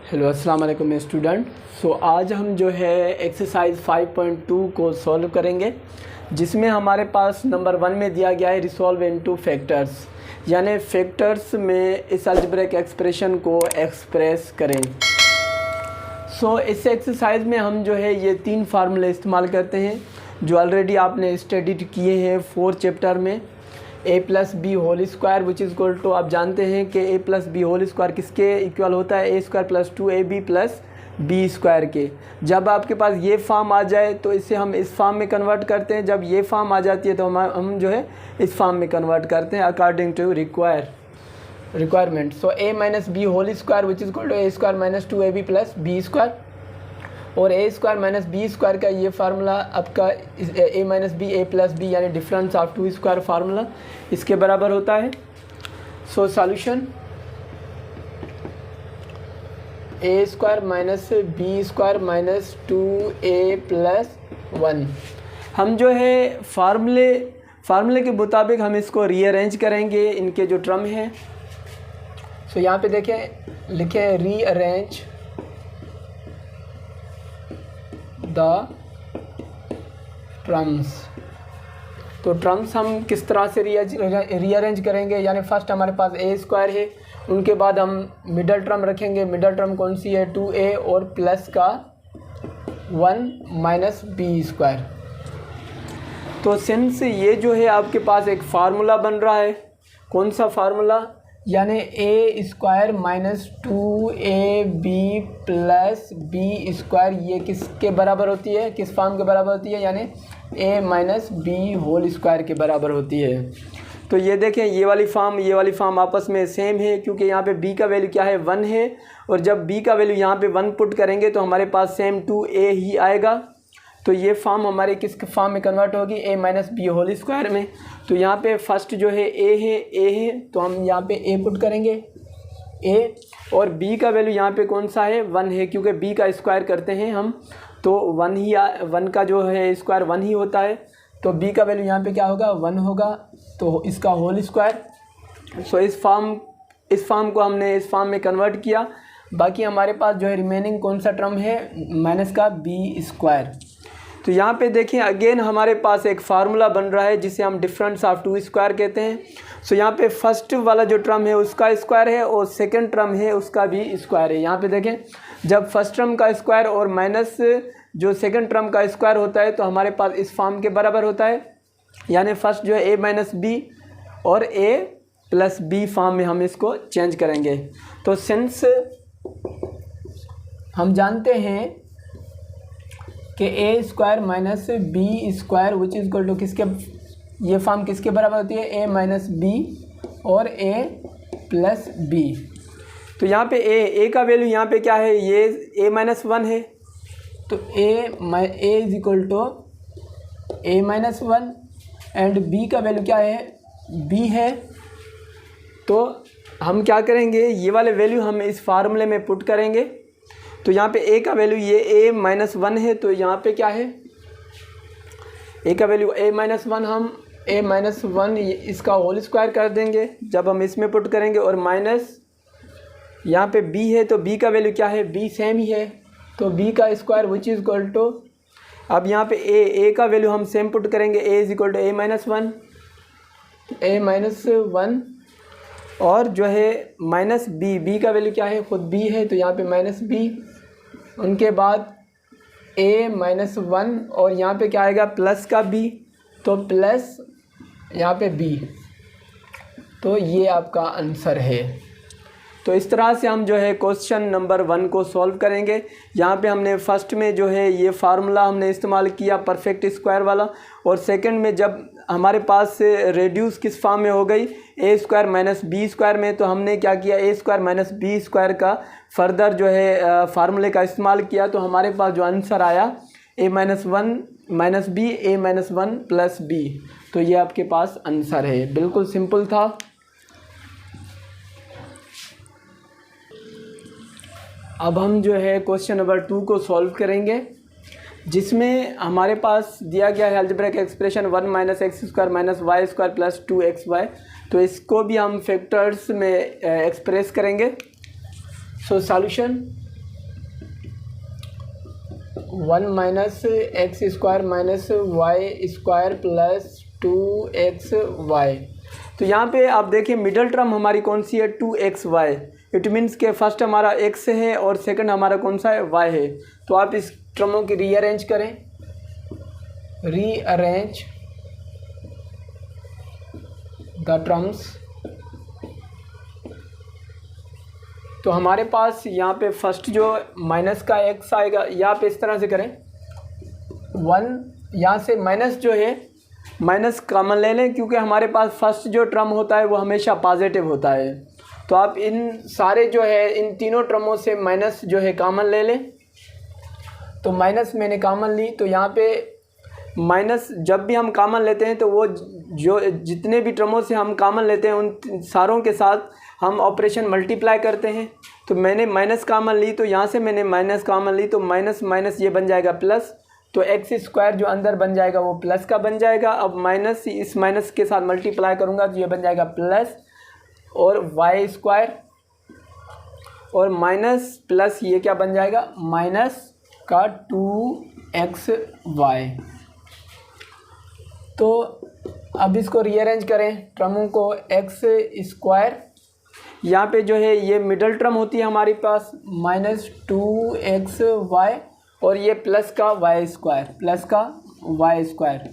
Hello अस्सलाम वालेकुम student. आज हम जो है एक्सरसाइज 5.2 को सॉल्व करेंगे, जिसमें हमारे पास नंबर 1 में दिया गया है रिसॉल्व इनटू फैक्टर्स, यानी फैक्टर्स में इस अलजेब्रिक एक्सप्रेशन को एक्सप्रेस करें। इस एक्सरसाइज में हम जो है ये 3 फार्मूले इस्तेमाल करते हैं जो ऑलरेडी आपने स्टडी किए हैं 4 चैप्टर में। a plus B whole square which is equal to, आप जानते हैं कि a plus B whole square किसके इक्वल होता है, a square plus 2ab plus B square के। जब आपके पास ये फॉर्म आ जाए तो इसे हम इस फॉर्म में कन्वर्ट करते हैं, जब ये फॉर्म आ जाती है तो हम जो है इस फॉर्म में कन्वर्ट करते हैं according to requirement. a minus B whole square which is equal to a square minus 2ab plus B square, और a square minus B square का ये फार्मूला आपका a minus B a plus B यानी difference of 2 square formula इसके बराबर होता है। Solution a square minus B square minus 2a plus 1। हम जो है फार्मूले के मुताबिक हम इसको रीअरेंज करेंगे, इनके जो टर्म हैं। यहाँ पे देखें, लिखें रीअरेंज द टर्म्स। तो टर्म्स हम किस तरह से रीअरेंज करेंगे, यानी फर्स्ट हमारे पास a स्क्वायर है, उनके बाद हम मिडल टर्म रखेंगे। मिडल टर्म कौन सी है, 2a और प्लस का 1 माइनस बी स्क्वायर। तो सिंस ये जो है आपके पास एक फार्मूला बन रहा है, कौन सा फार्मूला, यानी a square minus 2ab plus B square, ये किसके बराबर होती है, किस फॉर्म के बराबर होती है, यानी a minus B whole square के बराबर होती है। तो ये देखें, ये वाली फॉर्म आपस में सेम है, क्योंकि यहाँ पे b का वैल्यू क्या है, 1 है, और जब b का वैल्यू यहाँ पे 1 पुट करेंगे तो हमारे पास सेम 2a ही आएगा। तो ये फॉर्म हमारे किस फॉर्म में कन्वर्ट होगी, a minus B whole square में। तो यहाँ पे फर्स्ट जो है a है, तो हम यहाँ पे a पुट करेंगे a, और b का वैल्यू यहाँ पे कौन सा है, 1 है, क्योंकि b का स्क्वायर करते हैं हम तो 1 का जो है स्क्वायर 1 ही होता है। तो b का वैल्यू यहाँ पे क्या होगा, 1 होगा, तो इसका होल स्क्वायर। इस फॉर्म को हमने इस फॉर्म में कन्वर्ट किया। बाकी हमारे पास जो है रिमेनिंग कौन सा टर्म है, माइनस का b स्क्वायर। तो यहाँ पे देखें, अगेन हमारे पास एक फार्मूला बन रहा है जिसे हम डिफरेंस ऑफ 2 स्क्वायर कहते हैं। यहाँ पे फर्स्ट वाला जो टर्म है उसका स्क्वायर है, और सेकंड टर्म है उसका भी स्क्वायर है। यहाँ पे देखें, जब फर्स्ट टर्म का स्क्वायर और माइनस जो सेकंड टर्म का स्क्वायर होता है तो हमारे पास इस फॉर्म के बराबर होता है, यानी फर्स्ट जो है a माइनस बी और a प्लस बी फॉर्म में हम इसको चेंज करेंगे। तो सिंस हम जानते हैं कि a square minus B square which is equal to किसके, ये फॉर्म किसके बराबर होती है, a माइनस बी और a प्लस बी। तो यहाँ पे a का वैल्यू यहाँ पे क्या है, ये a माइनस 1 है, तो a is equal to a minus 1, and b का वैल्यू क्या है, b है। तो हम क्या करेंगे, ये वाले वैल्यू हम इस फार्मूले में पुट करेंगे। तो यहाँ पे a का वैल्यू ये a माइनस 1 है, तो यहाँ पे क्या है, a का वैल्यू a माइनस 1, हम a माइनस 1 इसका होल स्क्वायर कर देंगे जब हम इसमें पुट करेंगे, और माइनस यहाँ पे b है, तो b का वैल्यू क्या है, b सेम ही है, तो b का square which is equal to, अब यहाँ पे a का वैल्यू हम सेम पुट करेंगे, a is equal to a minus 1, a minus 1, और जो है माइनस b का वैल्यू क्या है, खुद b है, तो यहाँ पे माइनस b, उनके बाद a माइनस 1, और यहाँ पे क्या आएगा, प्लस का b, तो प्लस यहाँ पे b। तो ये आपका आंसर है। तो इस तरह से हम जो है क्वेश्चन नंबर 1 को सॉल्व करेंगे। यहाँ पे हमने फर्स्ट में जो है ये फार्मूला हमने इस्तेमाल किया परफेक्ट स्क्वायर वाला, और सेकंड में जब हमारे पास रेड्यूस किस फॉर्म में हो गई, a square minus B square में, तो हमने क्या किया, a square minus B square का फर्दर जो है फार्मूले का इस्तेमाल किया। तो हमारे पास जो आंसर आया a minus 1 minus B, a minus 1 plus B. तो ये आपके पास आंसर है, बिल्कुल सिंपल था। अब हम जो है क्वेश्चन नंबर 2 को सॉल्व करेंगे, जिसमें हमारे पास दिया गया है algebraic expression 1 minus X square minus Y square plus 2xy। तो इसको भी हम फैक्टर्स में एक्सप्रेस करेंगे। So solution 1 minus X square minus Y square plus 2xy। तो यहाँ पे आप देखिए मिडल टर्म हमारी कौन सी है 2xy। इट मीन्स के फर्स्ट हमारा x है और सेकंड हमारा कौन सा है y है। तो आप इस टर्मों की रीअरेंज करें, रीअरेंज द टर्म्स। तो हमारे पास यहाँ पे फर्स्ट जो माइनस का x आएगा, यहाँ पे इस तरह से करें 1, यहाँ से माइनस जो है माइनस कॉमन ले लें, क्योंकि हमारे पास फर्स्ट जो टर्म होता है वो हमेशा पॉजिटिव होता है। तो आप इन सारे जो है इन तीनों टर्मों से माइनस जो है कॉमन ले लें। तो माइनस मैंने कॉमन ली, तो यहाँ पे माइनस जब भी हम कॉमन लेते हैं तो वो जो जितने भी टर्मों से हम कॉमन लेते हैं उन सारों के साथ हम ऑपरेशन मल्टीप्लाई करते हैं। तो मैंने माइनस कॉमन ली, तो यहाँ से मैंने माइनस कॉमन ली, तो माइनस माइनस ये बन जाएगा प्लस। तो एक्स स्क्वायर जो अंदर बन जाएगा वो प्लस का बन जाएगा। अब माइनस इस माइनस के साथ मल्टीप्लाई करूँगा तो ये बन जाएगा प्लस, और वाई स्क्वायर और माइनस प्लस ये क्या बन जाएगा माइनस का 2xy। तो अब इसको रीअरेंज करें टर्मों को, एक्स स्क्वायर यहाँ पे जो है ये मिडल टर्म होती है हमारे पास माइनस 2xy, और ये प्लस का वाई स्क्वायर, प्लस का वाई स्क्वायर।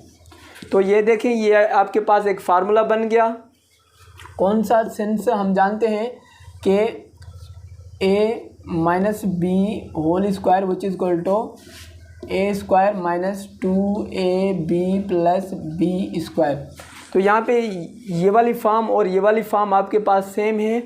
तो ये देखें ये आपके पास एक फार्मूला बन गया। कौन सा? सिंस हम जानते हैं कि a minus B whole square which is equal to A square minus 2ab plus B square. तो यहाँ पे ये वाली फॉर्म और ये वाली फॉर्म आपके पास सेम है।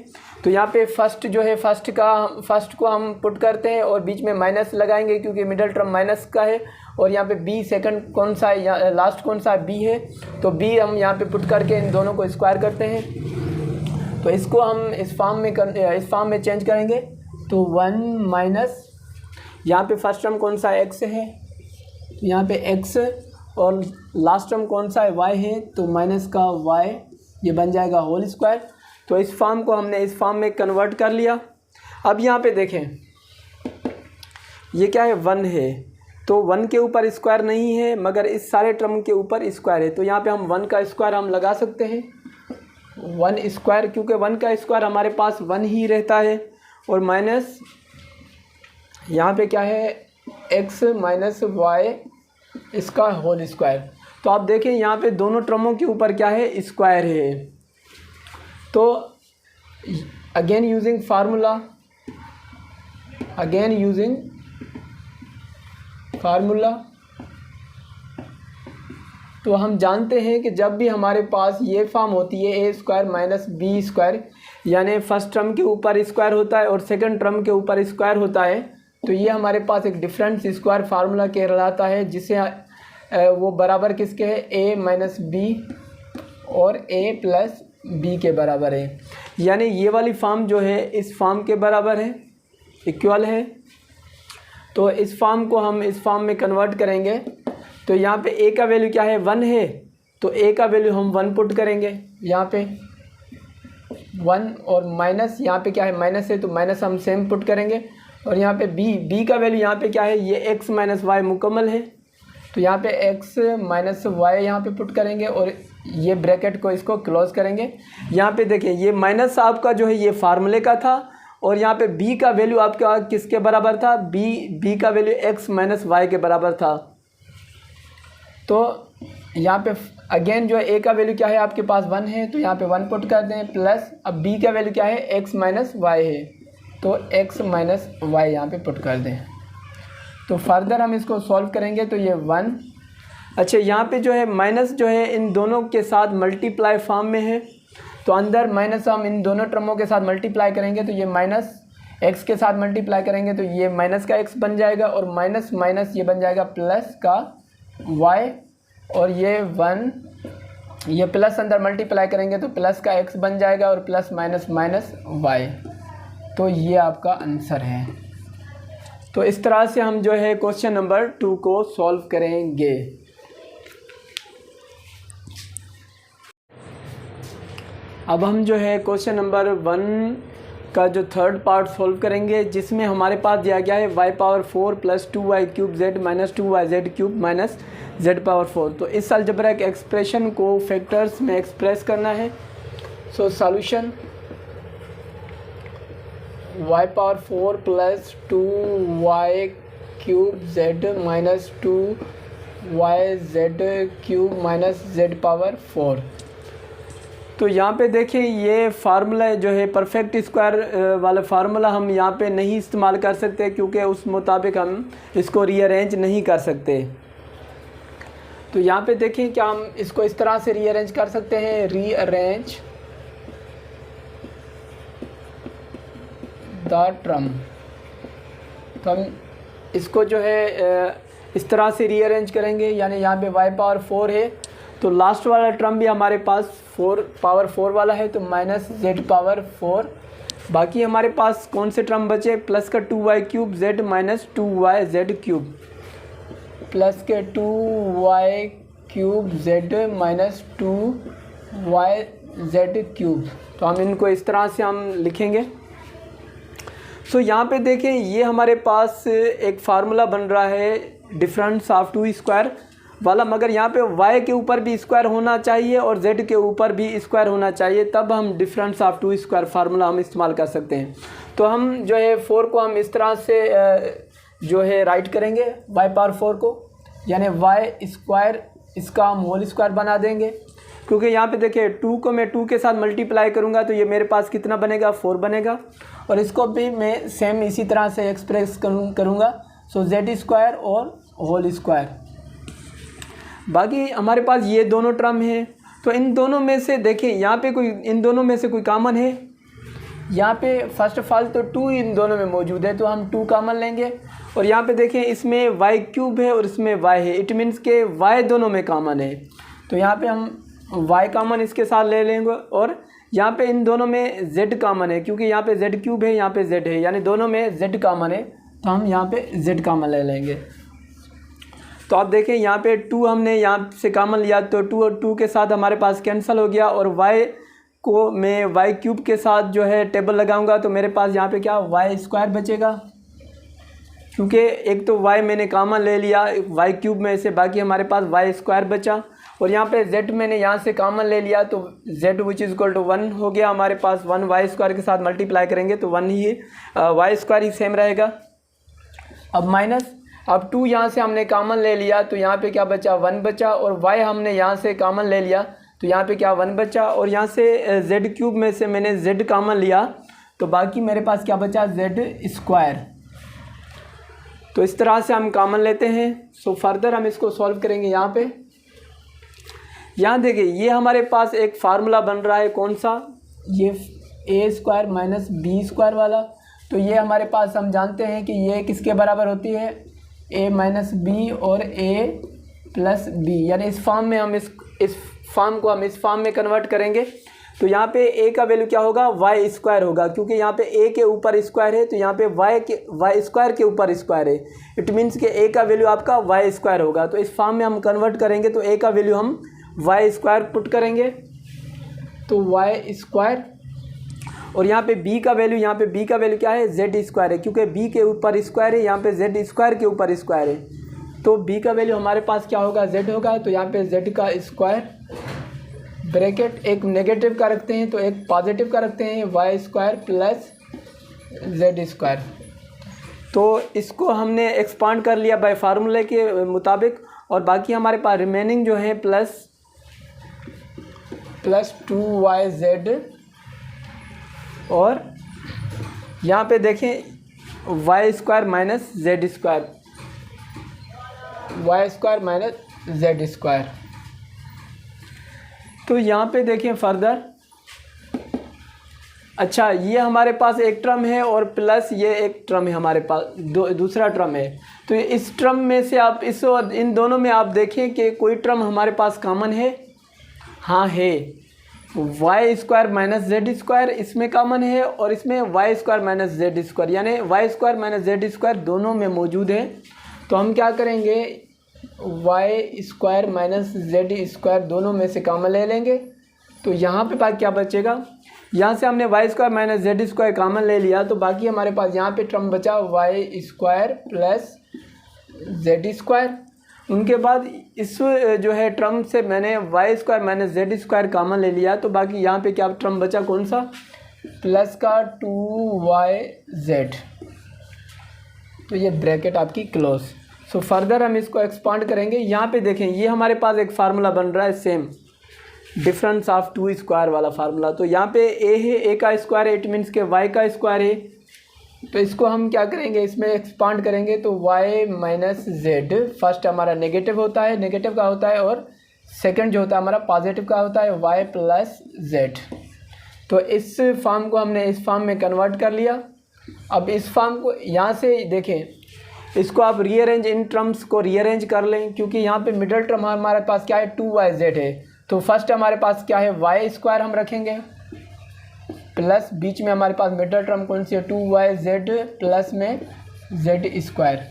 तो यहाँ पे फर्स्ट जो है फर्स्ट को हम पुट करते हैं और बीच में माइनस लगाएंगे क्योंकि मिडल टर्म माइनस का है। और यहाँ पे बी सेकंड कौन सा है, लास्ट कौन सा है, बी है। तो बी हम यहाँ पे पुट करके इन दोनों को स्क्वायर करते हैं। तो इसको हम इस फॉर्म में चेंज करेंगे। तो 1 माइनस यहाँ पे फर्स्ट टर्म कौन सा है, x है, तो यहाँ पे x, और लास्ट टर्म कौन सा है, y है, तो माइनस का y ये बन जाएगा होल स्क्वायर। तो इस फॉर्म को हमने इस फॉर्म में कन्वर्ट कर लिया। अब यहाँ पे देखें ये क्या है, 1 है, तो 1 के ऊपर स्क्वायर नहीं है मगर इस सारे टर्म के ऊपर स्क्वायर है। तो यहाँ पे हम 1 का स्क्वायर हम लगा सकते हैं, 1 स्क्वायर, क्योंकि 1 का स्क्वायर हमारे पास 1 ही रहता है। और माइनस यहाँ पे क्या है, x माइनस वाई इसका होल स्क्वायर। तो आप देखें यहाँ पे दोनों टर्मों के ऊपर क्या है, स्क्वायर है। तो अगेन यूजिंग फार्मूला, तो हम जानते हैं कि जब भी हमारे पास ये फॉर्म होती है ए स्क्वायर माइनस बी स्क्वायर, यानी फर्स्ट टर्म के ऊपर स्क्वायर होता है और सेकंड टर्म के ऊपर स्क्वायर होता है, तो ये हमारे पास एक डिफरेंस स्क्वायर फार्मूला कहलाता है, जिसे वो बराबर किसके है, ए माइनस बी और ए प्लस बी के बराबर है। यानी ये वाली फॉर्म जो है इस फॉर्म के बराबर है, इक्वल है। तो इस फॉर्म को हम इस फॉर्म में कन्वर्ट करेंगे। तो यहाँ पे ए का वैल्यू क्या है, 1 है, तो ए का वैल्यू हम 1 पुट करेंगे यहाँ पे 1, और माइनस यहाँ पे क्या है, माइनस है, तो माइनस हम सेम पुट करेंगे। और यहाँ पे बी का वैल्यू यहाँ पे क्या है, ये x माइनस वाई मुकम्मल है, तो यहाँ पे x माइनस वाई यहाँ पे पुट करेंगे और ये ब्रैकेट को इसको क्लोज करेंगे। यहाँ पे देखिए ये माइनस आपका जो है ये फार्मूले का था, और यहाँ पे b का वैल्यू आपका किसके बराबर था, b का वैल्यू x माइनस वाई के बराबर था। तो यहाँ पे अगेन जो है a का वैल्यू क्या है आपके पास 1 है, तो यहाँ पे 1 पुट कर दें, प्लस अब b का वैल्यू क्या है, x माइनस वाई है, तो x माइनस वाई यहाँ पे पुट कर दें। तो फर्दर हम इसको सॉल्व करेंगे तो ये 1, अच्छा यहाँ पे जो है माइनस जो है इन दोनों के साथ मल्टीप्लाई फॉर्म में है, तो अंदर माइनस हम इन दोनों टर्मों के साथ मल्टीप्लाई करेंगे, तो ये माइनस x के साथ मल्टीप्लाई करेंगे तो ये माइनस का x बन जाएगा, और माइनस माइनस ये बन जाएगा प्लस का y, और ये 1, ये प्लस अंदर मल्टीप्लाई करेंगे तो प्लस का x बन जाएगा, और प्लस माइनस माइनस y। तो ये आपका आंसर है। तो इस तरह से हम जो है क्वेश्चन नंबर 2 को सॉल्व करेंगे। अब हम जो है क्वेश्चन नंबर 1 का जो थर्ड पार्ट सॉल्व करेंगे, जिसमें हमारे पास दिया गया है y⁴ + 2y³ - 2yz³ - z⁴। तो इस अलजेब्रिक एक्सप्रेशन को फैक्टर्स में एक्सप्रेस करना है। So solution y⁴ + 2y³ z - 2yz³ - z⁴। तो यहाँ पे देखें ये फार्मूला जो है परफेक्ट स्क्वायर वाला फार्मूला हम यहाँ पे नहीं इस्तेमाल कर सकते, क्योंकि उस मुताबिक हम इसको रीअरेंज नहीं कर सकते। तो यहाँ पे देखें क्या हम इसको इस तरह से रीअरेंज कर सकते हैं, रीअरेंज द टर्म। तो हम इसको जो है इस तरह से रीअरेंज करेंगे, यानी यहाँ पे y⁴ है तो लास्ट वाला टर्म भी हमारे पास पावर 4 वाला है, तो -z⁴। बाकी हमारे पास कौन से टर्म बचे, प्लस का 2y³ z - 2yz³ प्लस के 2y³ z - 2yz³। तो हम इनको इस तरह से हम लिखेंगे। सो यहाँ पे देखें ये हमारे पास एक फार्मूला बन रहा है डिफरेंस ऑफ 2 स्क्वायर वाला, मगर यहाँ पे y के ऊपर भी स्क्वायर होना चाहिए और z के ऊपर भी स्क्वायर होना चाहिए, तब हम डिफरेंस ऑफ 2 स्क्वायर फार्मूला हम इस्तेमाल कर सकते हैं। तो हम जो है 4 को हम इस तरह से जो है राइट करेंगे y⁴ को, यानी y², इसका हम होल स्क्वायर बना देंगे, क्योंकि यहाँ पे देखिए 2 को मैं 2 के साथ मल्टीप्लाई करूँगा तो ये मेरे पास कितना बनेगा, 4 बनेगा। और इसको भी मैं सेम इसी तरह से एक्सप्रेस करूँगा। सो z² और होल स्क्वायर। बाकी हमारे पास ये दोनों टर्म हैं, तो इन दोनों में से देखें यहाँ पे कोई इन दोनों में से कोई कॉमन है। यहाँ पे फर्स्ट ऑफ ऑल तो 2 इन दोनों में मौजूद है, तो हम 2 कॉमन लेंगे। और यहाँ पे देखें इसमें y³ है और इसमें y है, इट मीन्स के y दोनों में कॉमन है, तो यहाँ पे हम y कॉमन इसके साथ ले लेंगे। और यहाँ पे इन दोनों में z कॉमन है, क्योंकि यहाँ पे z³ है, यहाँ पे z है, यानी दोनों में z कॉमन है, तो हम यहाँ पे z कॉमन ले लेंगे। तो आप देखें यहाँ पे 2 हमने यहाँ से कॉमन लिया, तो 2 और 2 के साथ हमारे पास कैंसिल हो गया। और y को मैं y³ के साथ जो है टेबल लगाऊंगा, तो मेरे पास यहाँ पे क्या y² बचेगा, क्योंकि एक तो y मैंने कॉमन ले लिया y³ में से, बाकी हमारे पास y² बचा। और यहाँ पे z मैंने यहाँ से कॉमन ले लिया, तो z which is equal to 1 हो गया हमारे पास। 1 y² के साथ मल्टीप्लाई करेंगे तो 1 ही y² ही सेम रहेगा। अब माइनस, अब 2 यहाँ से हमने कॉमन ले लिया, तो यहाँ पे क्या बचा, 1 बचा। और y हमने यहाँ से कॉमन ले लिया, तो यहाँ पे क्या 1 बचा। और यहाँ से z³ में से मैंने z कॉमन लिया, तो बाकी मेरे पास क्या बचा, z²। तो इस तरह से हम कॉमन लेते हैं। सो फर्दर हम इसको सॉल्व करेंगे। यहाँ देखिए ये हमारे पास एक फार्मूला बन रहा है, कौन सा, ये a² - b² वाला। तो ये हमारे पास हम जानते हैं कि ये किसके बराबर होती है, a - b और a + b, यानी इस फॉर्म में हम इस फॉर्म को हम इस फॉर्म में कन्वर्ट करेंगे। तो यहाँ पे a का वैल्यू क्या होगा, y² होगा, क्योंकि यहाँ पे a के ऊपर स्क्वायर है, तो यहाँ पे y² के ऊपर स्क्वायर है। इट मीन्स कि a का वैल्यू आपका y² होगा। तो इस फॉर्म में हम कन्वर्ट करेंगे, तो a का वैल्यू हम y² पुट करेंगे, तो y²। और यहाँ पे b का वैल्यू, यहाँ पे b का वैल्यू क्या है, z² है, क्योंकि b के ऊपर स्क्वायर है, यहाँ पे z² के ऊपर स्क्वायर है, तो b का वैल्यू हमारे पास क्या होगा, z होगा। तो यहाँ पे z का स्क्वायर, ब्रैकेट एक नेगेटिव का रखते हैं तो एक पॉजिटिव का रखते हैं, y² + z²। तो इसको हमने एक्सपांड कर लिया बाय फार्मूले के मुताबिक। और बाकी हमारे पास रिमेनिंग जो है प्लस 2yz, और यहाँ पे देखें y² - z², y² - z²। तो यहाँ पे देखें फर्दर, अच्छा ये हमारे पास एक टर्म है और प्लस ये एक टर्म है हमारे पास, दूसरा टर्म है। तो इस टर्म में से आप इन दोनों में आप देखें कि कोई टर्म हमारे पास कॉमन है, हाँ है, y² - z² इसमें कॉमन है, और इसमें y² - z², यानी y² - z² दोनों में मौजूद है। तो हम क्या करेंगे, y² - z² दोनों में से कॉमन ले लेंगे, तो यहाँ पे बाकी क्या बचेगा, यहाँ से हमने Y square minus Z square common ले लिया, तो बाकी हमारे पास यहाँ पे टर्म बचा Y square plus Z square. उनके बाद इस जो है टर्म से मैंने Y square minus Z square common ले लिया, तो बाकी यहाँ पे क्या टर्म बचा, कौन सा, प्लस का 2yz। तो ये ब्रैकेट आपकी क्लोज। सो फर्दर हम इसको एक्सपांड करेंगे। यहाँ पे देखें, ये हमारे पास एक फार्मूला बन रहा है सेम, डिफरेंस ऑफ 2 स्क्वायर वाला फार्मूला। तो यहाँ पे a है, a का स्क्वायर, इट मीन्स के y का स्क्वायर है। तो इसको हम क्या करेंगे, इसमें एक्सपांड करेंगे। तो y माइनस जेड, फर्स्ट हमारा नेगेटिव होता है, नेगेटिव का होता है, और सेकंड जो होता है हमारा पॉजिटिव का होता है, y प्लस जेड। तो इस फॉर्म को हमने इस फॉर्म में कन्वर्ट कर लिया। अब इस फॉर्म को यहाँ से देखें, इसको आप रीअरेंज, इन टर्म्स को रीअरेंज कर लें, क्योंकि यहाँ पे मिडल टर्म हमारे पास क्या है, 2yz है। तो फर्स्ट हमारे पास क्या है, वाई स्क्वायर हम रखेंगे, प्लस बीच में हमारे पास मिडल टर्म कौन सी है, 2yz प्लस में जेड स्क्वायर।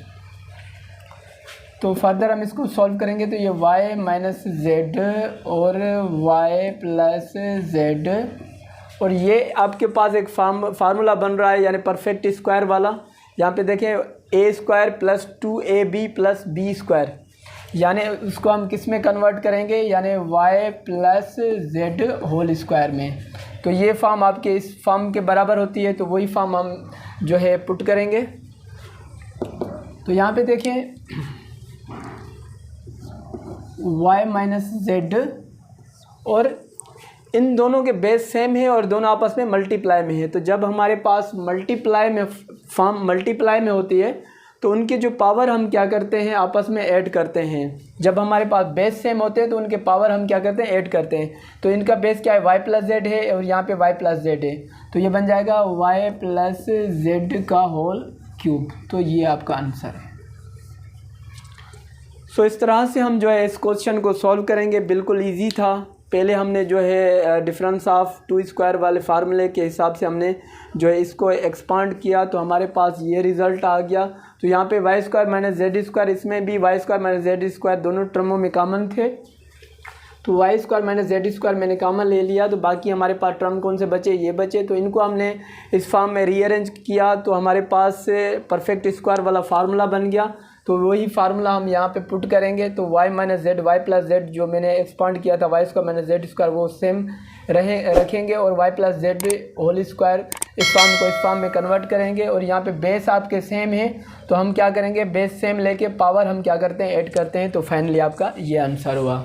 तो फर्दर हम इसको सॉल्व करेंगे, तो ये y माइनस जेड और y प्लस जेड, और ये आपके पास एक फार्मूला बन रहा है, यानी परफेक्ट स्क्वायर वाला। यहाँ पे देखें, a square plus 2ab plus b square, यानी उसको हम किस में कन्वर्ट करेंगे, यानी y plus Z whole square में। तो ये फॉर्म आपके इस फॉर्म के बराबर होती है, तो वही फॉर्म हम जो है पुट करेंगे। तो यहाँ पे देखें, y माइनस जेड, और इन दोनों के बेस सेम है और दोनों आपस में मल्टीप्लाई में है। तो जब हमारे पास मल्टीप्लाई में फॉर्म मल्टीप्लाई में होती है, तो उनके जो पावर हम क्या करते हैं, आपस में ऐड करते हैं। जब हमारे पास बेस सेम होते हैं तो उनके पावर हम क्या करते हैं, ऐड करते हैं। तो इनका बेस क्या है, y प्लस जेड है, और यहाँ पे y प्लस जेड है। तो ये बन जाएगा y प्लस जेड का होल क्यूब। तो ये आपका आंसर है। सो इस तरह से हम जो है इस क्वेश्चन को सॉल्व करेंगे। बिल्कुल ईजी था। पहले हमने जो है डिफरेंस ऑफ 2 स्क्वायर वाले फार्मूले के हिसाब से हमने जो है इसको एक्सपांड किया, तो हमारे पास ये रिज़ल्ट आ गया। तो यहाँ पे Y square minus Z square, इसमें भी Y square minus Z square दोनों टर्मों में कॉमन थे। तो Y square minus Z square मैंने कॉमन ले लिया, तो बाकी हमारे पास टर्म कौन से बचे, ये बचे। तो इनको हमने इस फॉर्म में रीअरेंज किया, तो हमारे पास परफेक्ट स्क्वायर वाला फार्मूला बन गया। तो वही फार्मूला हम यहाँ पे पुट करेंगे। तो y minus Z, Y plus Z जो मैंने एक्सपांड किया था, Y square minus Z square, वो सेम रखेंगे, और y plus Z whole square इस फॉर्म को इस फॉर्म में कन्वर्ट करेंगे। और यहाँ पे बेस आपके सेम है, तो हम क्या करेंगे, बेस सेम लेके पावर हम क्या करते हैं, ऐड करते हैं। तो फाइनली आपका ये आंसर हुआ।